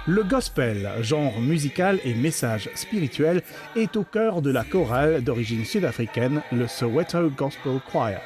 Le gospel, genre musical et message spirituel, est au cœur de la chorale d'origine sud-africaine, le Soweto Gospel Choir.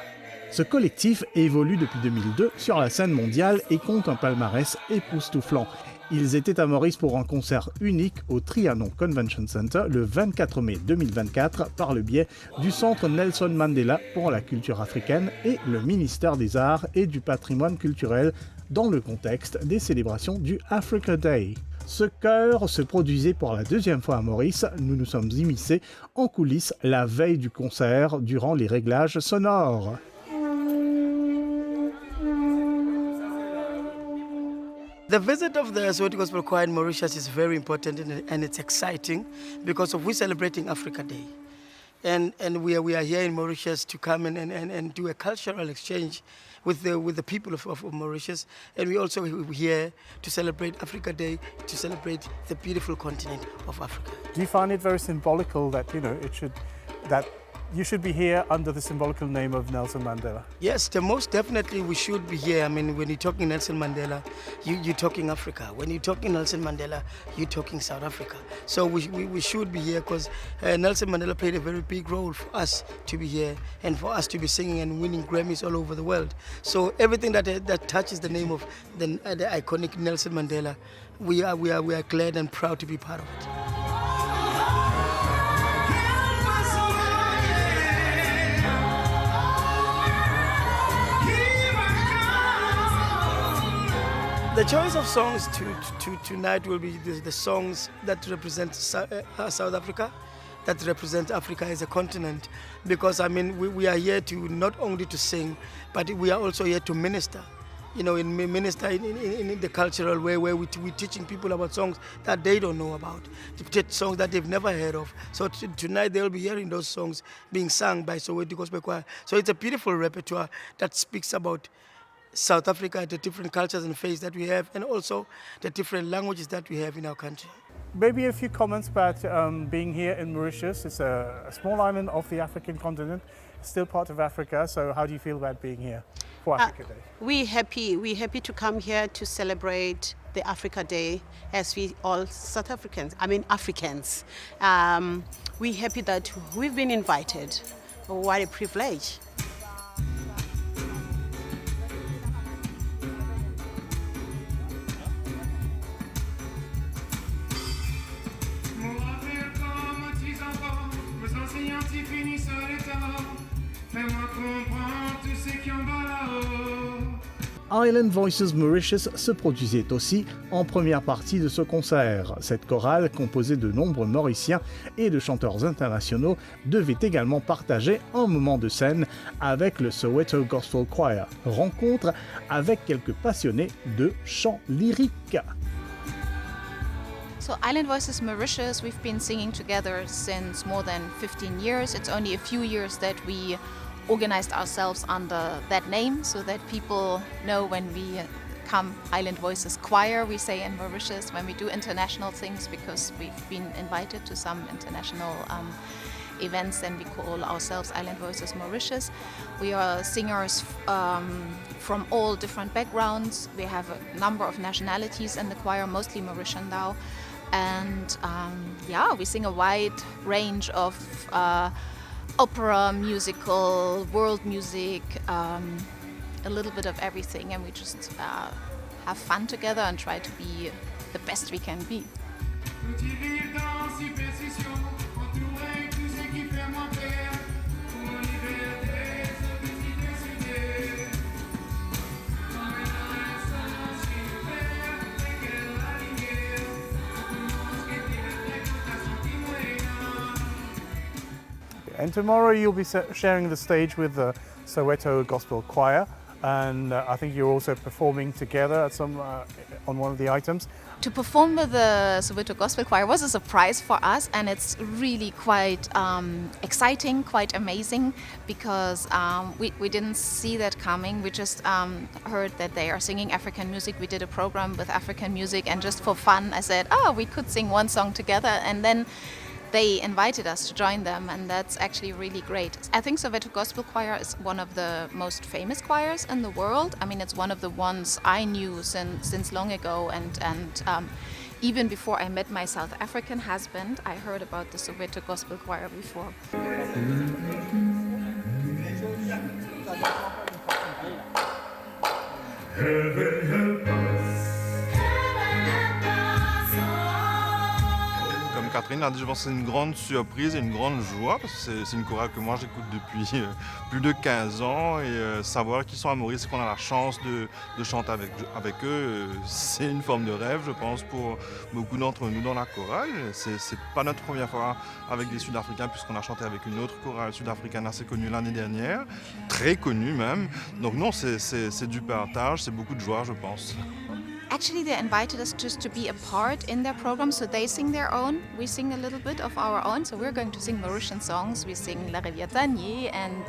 Ce collectif évolue depuis 2002 sur la scène mondiale et compte un palmarès époustouflant. Ils étaient à Maurice pour un concert unique au Trianon Convention Centre le 24 mai 2024 par le biais du Centre Nelson Mandela pour la culture africaine et le ministère des Arts et du Patrimoine culturel dans le contexte des célébrations du Africa Day. Ce chœur se produisait pour la deuxième fois à Maurice. Nous nous sommes immiscés en coulisses la veille du concert durant les réglages sonores. The visit of the Soweto Gospel Choir in Mauritius is very important and it's exciting because we're celebrating Africa Day. And we are here in Mauritius to come and do a cultural exchange with the people of Mauritius. And we're also here to celebrate Africa Day, to celebrate the beautiful continent of Africa. Do you find it very symbolical that, that you should be here under the symbolical name of Nelson Mandela? Yes, most definitely we should be here. I mean, when you're talking Nelson Mandela, you're talking Africa. When you're talking Nelson Mandela, you're talking South Africa. So we should be here because Nelson Mandela played a very big role for us to be here and for us to be singing and winning Grammys all over the world. So everything that touches the name of the iconic Nelson Mandela, we are glad and proud to be part of it. The choice of songs tonight will be the songs that represent South Africa, that represent Africa as a continent. Because I mean, we are here to not only to sing, but we are also here to minister. Minister in the cultural way where we're teaching people about songs that they don't know about, songs that they've never heard of. So tonight they'll be hearing those songs being sung by Soweto Gospel Choir. So it's a beautiful repertoire that speaks about South Africa, the different cultures and faiths that we have, and also the different languages that we have in our country. Maybe a few comments about being here in Mauritius. It's a small island of the African continent, still part of Africa. So how do you feel about being here for Africa Day? We're happy to come here to celebrate the Africa Day as we all South Africans, Africans. We're happy that we've been invited. What a privilege. Island Voices Mauritius se produisait aussi en première partie de ce concert. Cette chorale, composée de nombreux Mauriciens et de chanteurs internationaux, devait également partager un moment de scène avec le Soweto Gospel Choir. Rencontre avec quelques passionnés de chant lyrique. So Island Voices Mauritius, we've been singing together since more than 15 years. It's only a few years that we organized ourselves under that name so that people know when we come Island Voices Choir, we say in Mauritius, when we do international things, because we've been invited to some international events, and we call ourselves Island Voices Mauritius. We are singers from all different backgrounds. We have a number of nationalities in the choir, mostly Mauritian now. And we sing a wide range of opera, musical, world music, a little bit of everything, and we just have fun together and try to be the best we can be. And tomorrow you'll be sharing the stage with the Soweto Gospel Choir, and I think you're also performing together at on one of the items. To perform with the Soweto Gospel Choir was a surprise for us, and it's really quite exciting, quite amazing, because we didn't see that coming. We just heard that they are singing African music. We did a program with African music, and just for fun I said, we could sing one song together, and then they invited us to join them, and that's actually really great. I think Soweto Gospel Choir is one of the most famous choirs in the world. I mean, it's one of the ones I knew since long ago, and even before I met my South African husband, I heard about the Soweto Gospel Choir before. Heaven help us. Comme Catherine l'a dit, je pense que c'est une grande surprise et une grande joie parce que c'est une chorale que moi j'écoute depuis plus de 15 ans et savoir qu'ils sont à Maurice et qu'on a la chance de chanter avec eux, c'est une forme de rêve, je pense, pour beaucoup d'entre nous dans la chorale. C'est pas notre première fois avec des Sud-Africains puisqu'on a chanté avec une autre chorale sud-africaine assez connue l'année dernière, très connue même. Donc non, c'est du partage, c'est beaucoup de joie, je pense. Actually, they invited us just to be a part in their program, so they sing their own. We sing a little bit of our own, so we're going to sing Mauritian songs. We sing La Rivière Tanier and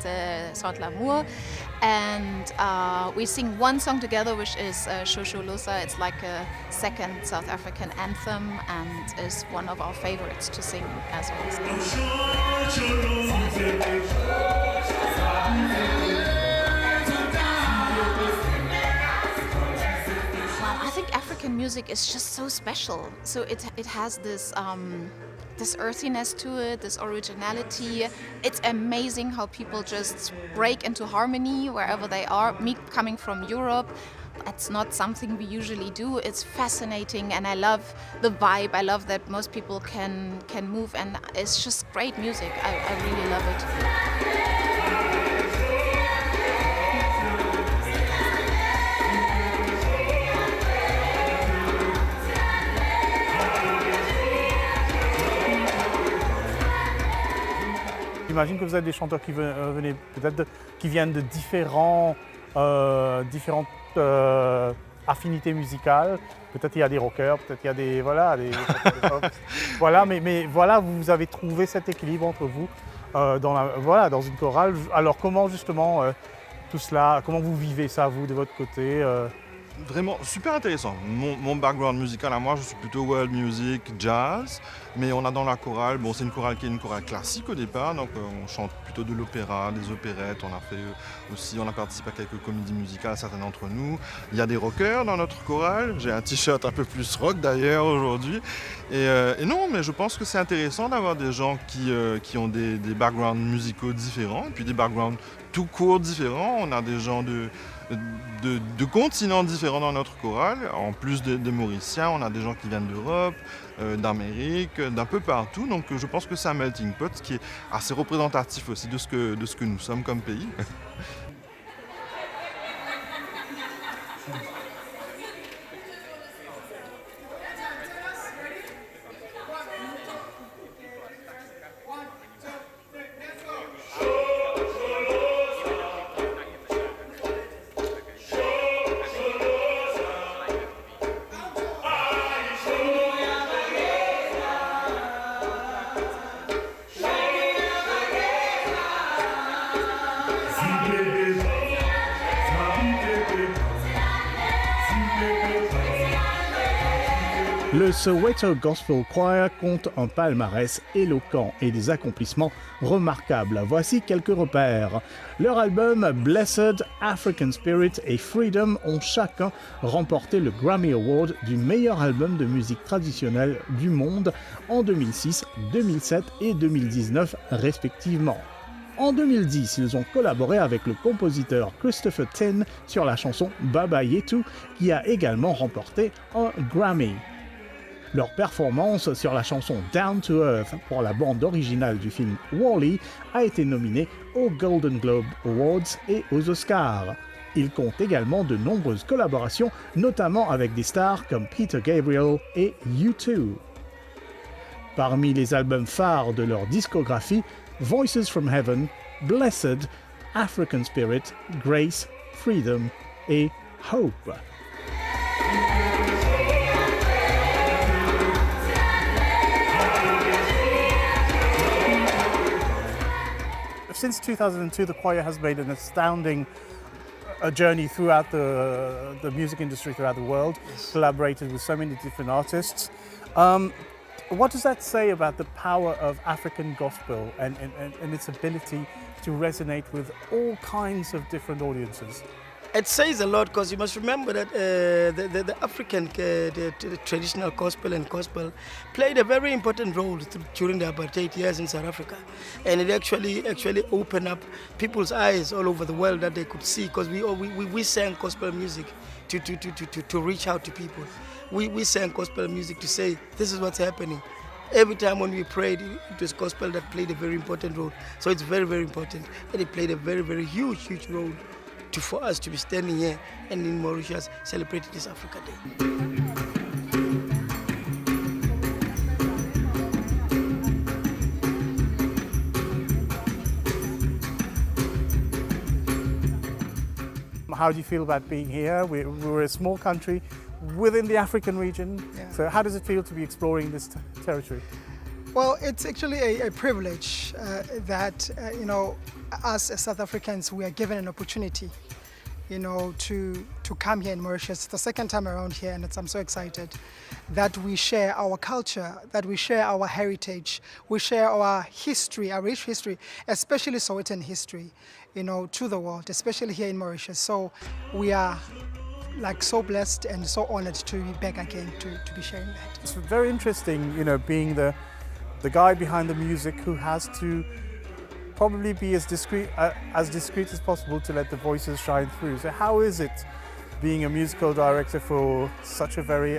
Saint L'amour, and we sing one song together, which is Shosholosa. It's like a second South African anthem, and is one of our favorites to sing as well. I think African music is just so special. So it has this this earthiness to it, this originality. It's amazing how people just break into harmony wherever they are. Me coming from Europe, it's not something we usually do. It's fascinating, and I love the vibe. I love that most people can move, and it's just great music. I really love it. J'imagine que vous êtes des chanteurs qui qui viennent de différentes affinités musicales. Peut-être il y a des rockers, peut-être il y a des voilà, mais voilà, vous avez trouvé cet équilibre entre vous dans une chorale. Alors comment justement tout cela, comment vous vivez ça vous de votre côté? Vraiment super intéressant. Mon background musical à moi, je suis plutôt world music, jazz, mais on a dans la chorale, bon c'est une chorale qui est une chorale classique au départ, donc on chante plutôt de l'opéra, des opérettes, on a participé à quelques comédies musicales, certains d'entre nous. Il y a des rockers dans notre chorale, j'ai un t-shirt un peu plus rock d'ailleurs aujourd'hui. Et non, mais je pense que c'est intéressant d'avoir des gens qui ont des backgrounds musicaux différents, et puis des backgrounds tout court différents. On a des gens de continents différents dans notre chorale. En plus des Mauriciens, on a des gens qui viennent d'Europe, d'Amérique, d'un peu partout. Donc je pense que c'est un melting pot qui est assez représentatif aussi de ce que nous sommes comme pays. Le Soweto Gospel Choir compte un palmarès éloquent et des accomplissements remarquables. Voici quelques repères. Leur album Blessed, African Spirit et Freedom ont chacun remporté le Grammy Award du meilleur album de musique traditionnelle du monde en 2006, 2007 et 2019 respectivement. En 2010, ils ont collaboré avec le compositeur Christopher Tin sur la chanson Baba Yetu, qui a également remporté un Grammy. Leur performance sur la chanson Down to Earth pour la bande originale du film Wall-E a été nominée aux Golden Globe Awards et aux Oscars. Ils comptent également de nombreuses collaborations, notamment avec des stars comme Peter Gabriel et U2. Parmi les albums phares de leur discographie, Voices from Heaven, Blessed, African Spirit, Grace, Freedom et Hope. Since 2002, the choir has made an astounding journey throughout the music industry throughout the world, collaborated with so many different artists. What does that say about the power of African gospel and its ability to resonate with all kinds of different audiences? It says a lot because you must remember that the African, the traditional gospel and gospel played a very important role during the apartheid years in South Africa, and it actually opened up people's eyes all over the world that they could see, because we sang gospel music to reach out to people. We sang gospel music to say this is what's happening. Every time when we prayed, it was gospel that played a very important role. So it's very, very important, and it played a very, very huge role for us to be standing here and in Mauritius celebrating this Africa Day. How do you feel about being here? We're a small country within the African region. Yeah. So how does it feel to be exploring this territory? Well, it's actually a privilege that, us as South Africans, we are given an opportunity, to come here in Mauritius. It's the second time around here, and I'm so excited that we share our culture, that we share our heritage, we share our history, our rich history, especially Sowetan history, to the world, especially here in Mauritius. So we are so blessed and so honored to be back again to be sharing that. It's very interesting, being the guy behind the music who has to probably be as discreet as possible to let the voices shine through. So how is it being a musical director for such a very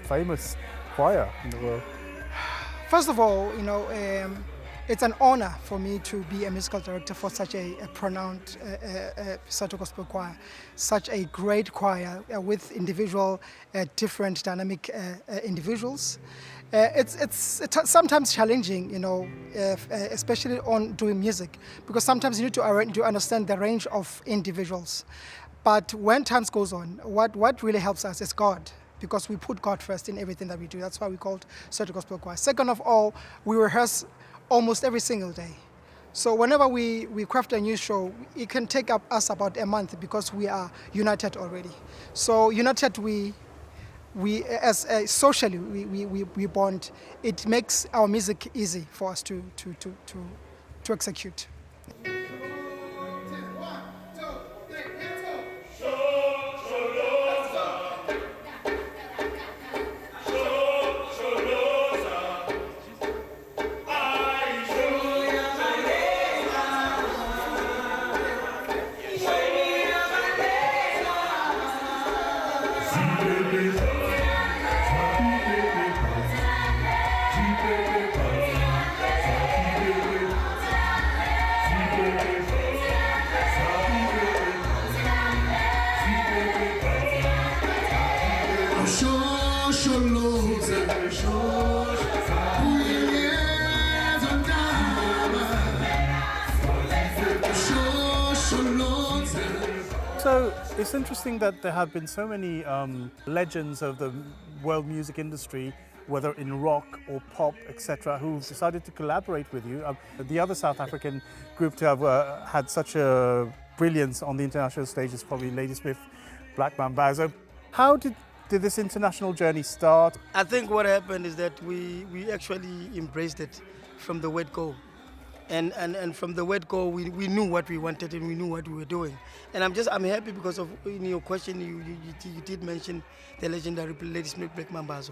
famous choir in the world? First of all, it's an honor for me to be a musical director for such a renowned Soweto Gospel Choir, such a great choir with individual, different dynamic individuals. It's sometimes challenging, especially on doing music, because sometimes you need to understand the range of individuals. But when time goes on, what really helps us is God, because we put God first in everything that we do. That's why we called Soweto Gospel Choir. Second of all, we rehearse almost every single day. So whenever we craft a new show, it can take us about a month, because we are united already. So united, we as socially we bond. It makes our music easy for us to execute. So it's interesting that there have been so many legends of the world music industry, whether in rock or pop, etc., who've decided to collaborate with you. The other South African group to have had such a brilliance on the international stage is probably Ladysmith, Black Mambazo. How did this international journey start? I think what happened is that we actually embraced it from the word go. And from the word go, we knew what we wanted and we knew what we were doing. And I'm happy because of, in your question, you did mention the legendary Ladysmith Black Mambazo.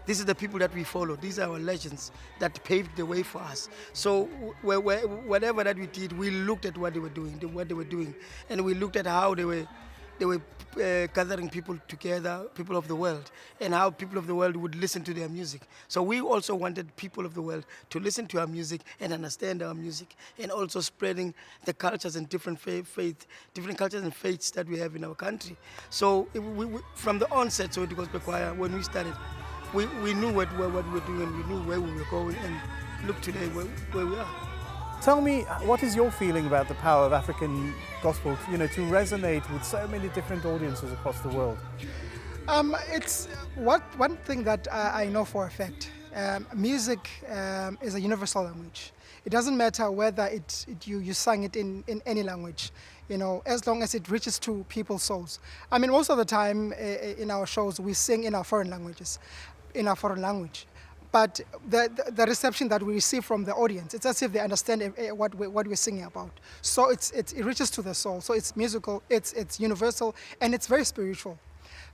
These are the people that we follow. These are our legends that paved the way for us. So whatever that we did, we looked at what they were doing, and we looked at how they were gathering people together, people of the world, and how people of the world would listen to their music. So we also wanted people of the world to listen to our music and understand our music, and also spreading the cultures and different different cultures and faiths that we have in our country. So from the onset, Soweto Gospel Choir, when we started, we knew what we were doing, we knew where we were going, and look today where we are. Tell me, what is your feeling about the power of African gospel, to resonate with so many different audiences across the world? It's one thing that I know for a fact. Music is a universal language. It doesn't matter whether you sang it in any language, as long as it reaches to people's souls. I mean, most of the time in our shows we sing in our foreign language. but the reception that we receive from the audience, it's as if they understand what we're singing about. So it reaches to the soul. So it's musical, it's universal, and it's very spiritual.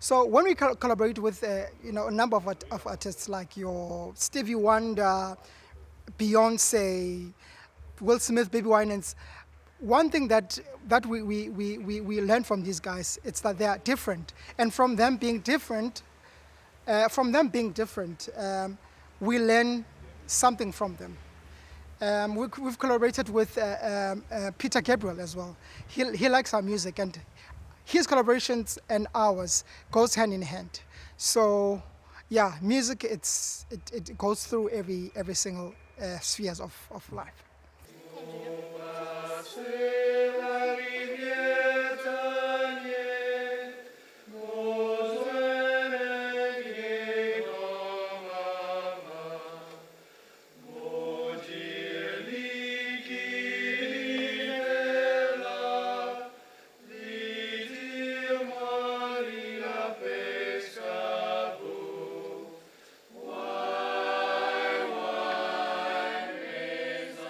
So when we collaborate with a number of artists like your Stevie Wonder, Beyonce, Will Smith, Baby Winans, one thing that we learn from these guys, it's that they are different, and from them being different, we learn something from them. We've collaborated with Peter Gabriel as well. He likes our music, and his collaborations and ours goes hand in hand. So yeah, music, it goes through every single spheres of life.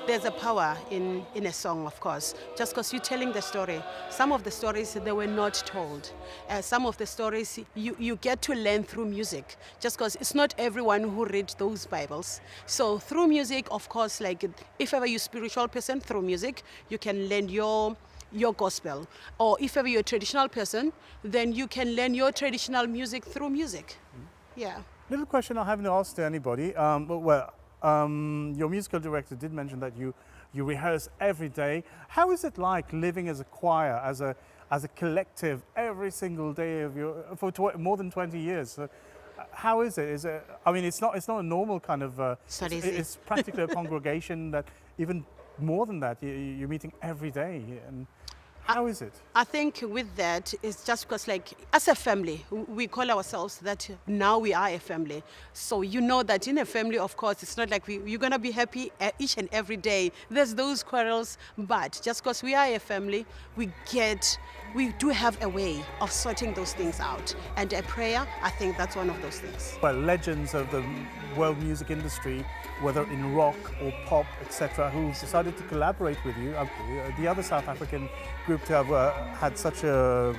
There's a power in a song, of course, just because you're telling the story. Some of the stories, they were not told. Some of the stories, you get to learn through music, just because it's not everyone who reads those Bibles. So through music, of course, like if ever you're a spiritual person, through music, you can learn your gospel. Or if ever you're a traditional person, then you can learn your traditional music through music. Yeah. Little question I haven't asked to anybody, your musical director did mention that you rehearse every day. How is it like living as a choir, as a collective, every single day of more than 20 years? How is it? Is it? I mean, it's not a normal kind of. It's practically a congregation that even more than that. You're meeting every day, and how is it? I think with that, it's just because, like, as a family, we call ourselves that now we are a family. So you know that in a family, of course, it's not like you're going to be happy each and every day. There's those quarrels, but just because we are a family, we do have a way of sorting those things out. And a prayer, I think that's one of those things. Well, legends of the world music industry, whether in rock or pop, etc., who've decided to collaborate with you. The other South African group to have had such a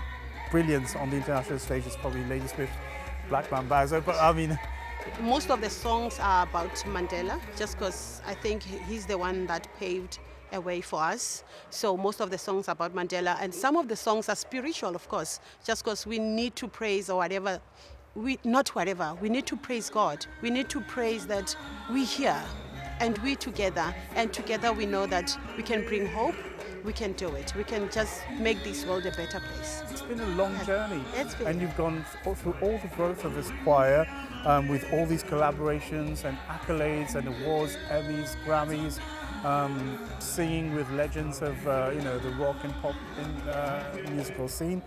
brilliance on the international stage is probably Lady Swift, Black Mambazo, but I mean... Most of the songs are about Mandela, just because I think he's the one that paved a way for us. So most of the songs are about Mandela, and some of the songs are spiritual, of course, just because we need to praise or whatever. We need to praise God. We need to praise that we here and we together, and together we know that we can bring hope. We can do it. We can just make this world a better place. It's been a long journey, and you've gone through all the growth of this choir with all these collaborations and accolades and awards, Emmys, Grammys, singing with legends of the rock and pop musical scene.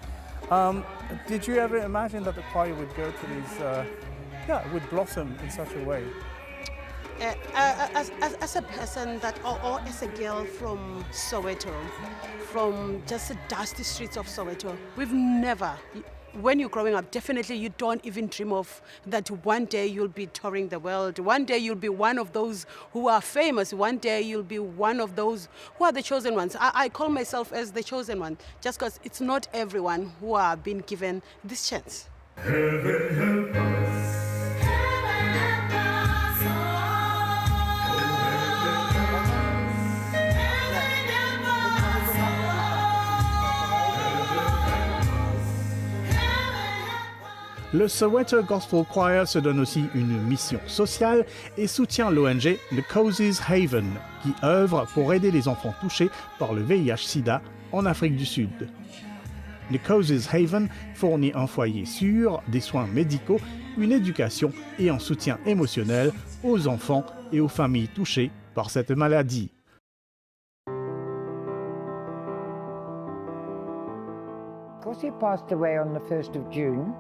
Did you ever imagine that the choir would go to these, would blossom in such a way? As a person or as a girl from Soweto, from just the dusty streets of Soweto, we've never, when you're growing up, definitely you don't even dream of that one day you'll be touring the world. One day you'll be one of those who are famous. One day you'll be one of those who are the chosen ones. I call myself as the chosen one, just because it's not everyone who are being given this chance. Heaven help us. Le Soweto Gospel Choir se donne aussi une mission sociale et soutient l'ONG The Causes Haven, qui œuvre pour aider les enfants touchés par le VIH-Sida en Afrique du Sud. The Causes Haven fournit un foyer sûr, des soins médicaux, une éducation et un soutien émotionnel aux enfants et aux familles touchées par cette maladie. Because he passed away on the 1st of June,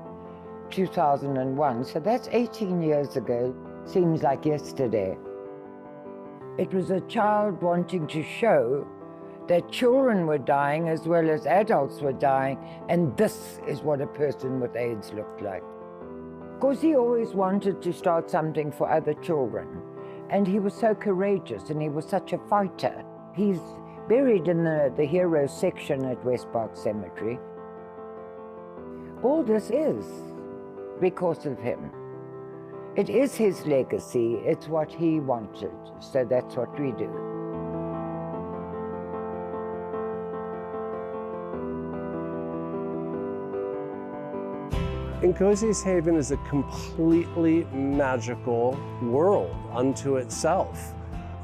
2001, so that's 18 years ago. Seems like yesterday. It was a child wanting to show that children were dying as well as adults were dying, and this is what a person with AIDS looked like. Because he always wanted to start something for other children. And he was so courageous and he was such a fighter. He's buried in the Heroes section at West Park Cemetery. All this is because of him. It is his legacy, it's what he wanted, so that's what we do. Ngosi's Haven is a completely magical world unto itself.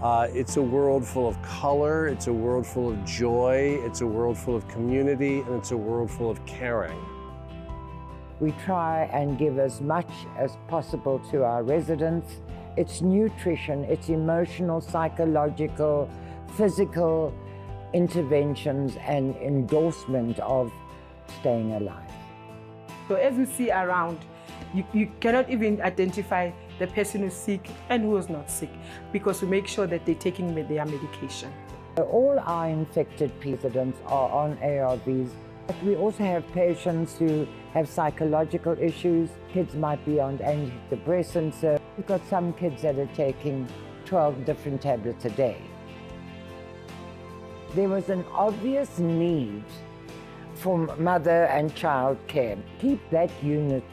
It's a world full of color, it's a world full of joy, it's a world full of community, and it's a world full of caring. We try and give as much as possible to our residents. It's nutrition, it's emotional, psychological, physical interventions and endorsement of staying alive. So as you see around, you cannot even identify the person who's sick and who is not sick, because we make sure that they're taking their medication. All our infected residents are on ARVs. But we also have patients who have psychological issues. Kids might be on antidepressants. So we've got some kids that are taking 12 different tablets a day. There was an obvious need for mother and child care. Keep that unit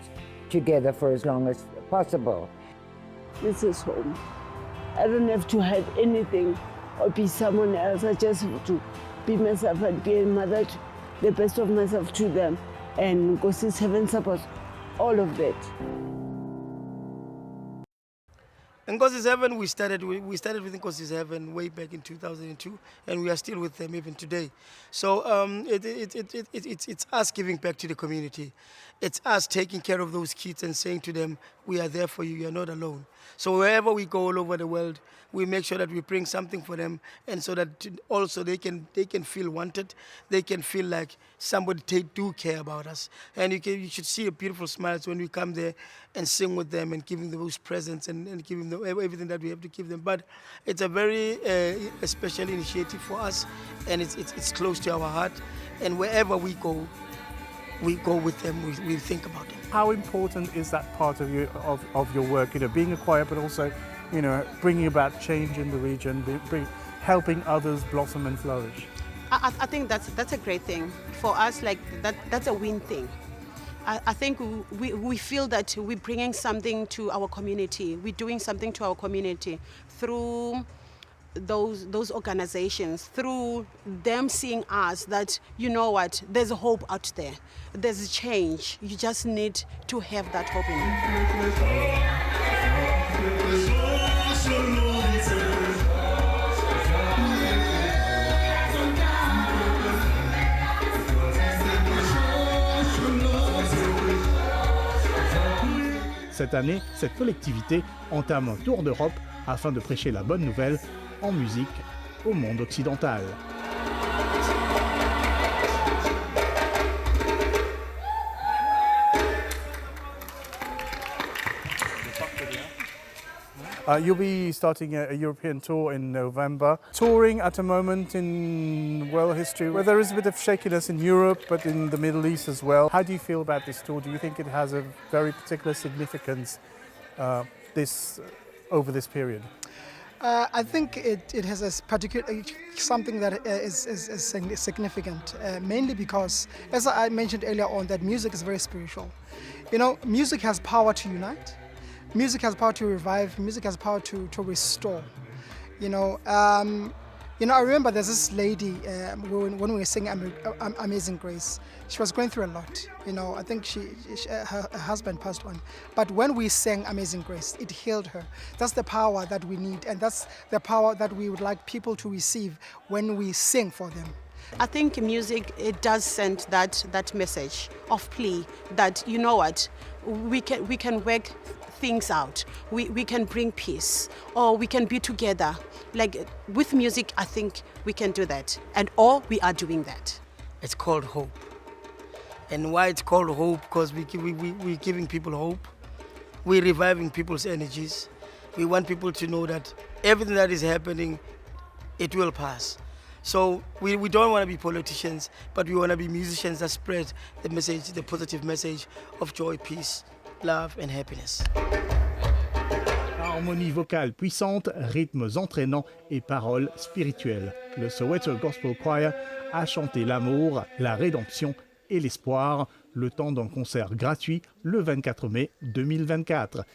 together for as long as possible. This is home. I don't have to hide anything or be someone else. I just have to be myself and be a mother, the best of myself to them. And Ngosi's Heaven supports all of that. Ngosi's Heaven, we started with Ngosi's Heaven way back in 2002, and we are still with them even today. So it's us giving back to the community. It's us taking care of those kids and saying to them, we are there for you, you are not alone. So wherever we go all over the world, we make sure that we bring something for them, and so that also they can feel wanted, they can feel like somebody do care about us. And you should see a beautiful smiles when we come there and sing with them and giving them those presents and giving them everything that we have to give them. But it's a very special initiative for us, and it's close to our heart. And wherever we go with them, we think about them. How important is that part of your work, being a choir, but also, bringing about change in the region, helping others blossom and flourish? I think that's a great thing. For us, like that's a win thing. I think we feel that we're bringing something to our community. We're doing something to our community through those organizations, through them seeing us that, you know what, there's a hope out there. There's a change. You just need to have that hope in Cette année, cette collectivité entame un tour d'Europe afin de prêcher la bonne nouvelle en musique au monde occidental. You'll be starting a European tour in November. Touring at a moment in world history where there is a bit of shakiness in Europe, but in the Middle East as well. How do you feel about this tour? Do you think it has a very particular significance over this period? I think it has a particular something that is significant, mainly because, as I mentioned earlier on, that music is very spiritual. Music has power to unite. Music has power to revive. Music has power to restore. I remember there's this lady when we were singing Amazing Grace. She was going through a lot. I think her husband passed on. But when we sang Amazing Grace, it healed her. That's the power that we need, and that's the power that we would like people to receive when we sing for them. I think music, it does send that message of plea that, you know what, we can work things out. We can bring peace, or we can be together. Like with music, I think we can do that, or we are doing that. It's called hope. And why it's called hope? Because we're giving people hope. We're reviving people's energies. We want people to know that everything that is happening, it will pass. So we don't want to be politicians, but we want to be musicians that spread the message, the positive message of joy, peace, love, and happiness. Harmonie vocale puissante, rythmes entraînants et paroles spirituelles. Le Soweto Gospel Choir a chanté l'amour, la rédemption et l'espoir, le temps d'un concert gratuit le 24 mai 2024.